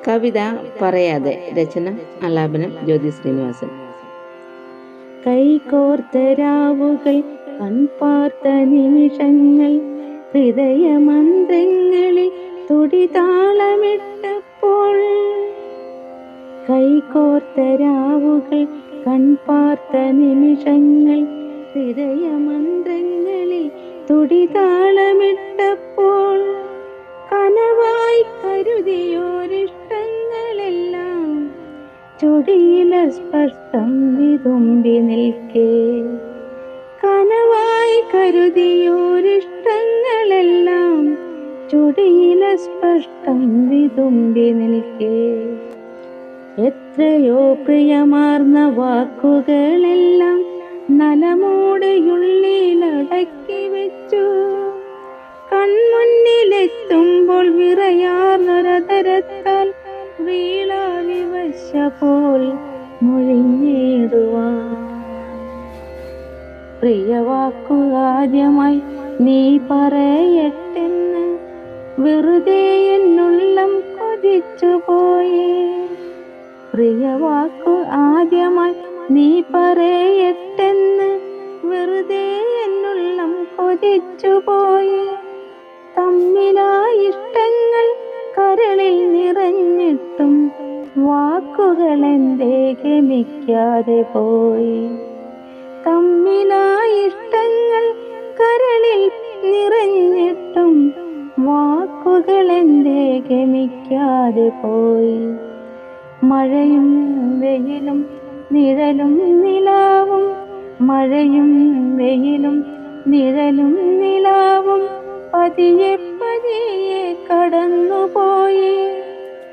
കവിത പറയാതെ. രചന ആലാപനം ജ്യോതി ശ്രീനിവാസൻ. കൈകോർത്ത രാവുകൾ, കൺപാർത്ത നിമിഷങ്ങൾ, ഹൃദയമന്ത്രങ്ങളിൽ തുടിതാളമിട്ടപ്പോൾ. കൈകോർത്ത രാവുകൾ, കൺപാർത്ത നിമിഷങ്ങൾ, ഹൃദയമന്ത്രങ്ങളിൽ തുടിതാളമിട്ടപ്പോൾ. കനവായി കരുതിയോരിഷ്ടങ്ങളെല്ലാം ചൊടിയില സ്പഷ്ടം വിതുമ്പി നിൽക്കേ. കനവായി കരുതിയോരിഷ്ടങ്ങളെല്ലാം ചൊടിയില സ്പഷ്ടം വിതുമ്പി നിൽക്കേ. എത്രയോ പ്രിയമാർന്ന വാക്കുകളെല്ലാം നലമൂടയുള്ളിലടക്കി വെച്ചു. കൺമുന്നിലെത്തുമ്പോൾ വിറയാർന്നൊരതരത്താൽ വീളാവിവശ പോൽ മൊഴിഞ്ഞിടുവാൻ. പ്രിയവാക്കു ആദ്യമായി നീ പറയട്ടെന്ന് വെറുതെ എന്നുള്ളം കൊതിച്ചുപോയി. പ്രിയവാക്കു ആദ്യമായി നീ പറയട്ടെന്ന് വെറുതെ എന്നുള്ളം കൊതിച്ചുപോയി. തമ്മിലായിഷ്ടങ്ങൾ കരളിൽ നിറഞ്ഞിട്ടും വാക്കുകളെന്തേ ഗമിക്കാതെ പോയി. തമ്മിലായിഷ്ടങ്ങൾ കരളിൽ നിറഞ്ഞിട്ടും വാക്കുകളെന്തേ ഗമിക്കാതെ പോയി. മഴയും വെയിലും നിഴലും നിലാവും, മഴയും വെയിലും നിഴലും നിലാവും പതിയെ പതിയെ കടന്നുപോയി.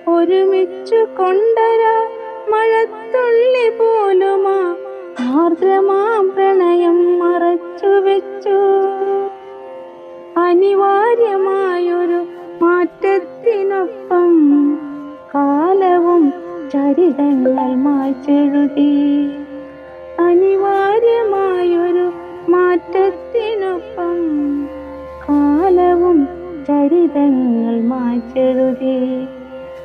ഒരുമിച്ചു കൊണ്ടരാ മഴത്തുള്ളി പോലുമാ ആർദ്രമാം പ്രണയം മറച്ചു വെച്ചു. അനിവാര്യമായൊരു മാറ്റത്തിനൊപ്പം കാലവും ചരിതങ്ങൾ മായ്ച്ചെഴുതി. അനിവാര്യമായൊരു മാറ്റത്തിനൊപ്പം കാലവും ചരിതങ്ങൾ മായ്ച്ചെഴുതി.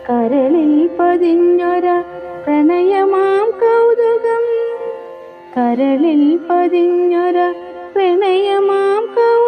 കരളിൽ പതിഞ്ഞൊര പ്രണയമാം കൗതുകം, കരളിൽ പതിഞ്ഞൊര പ്രണയമാം കൗതുകം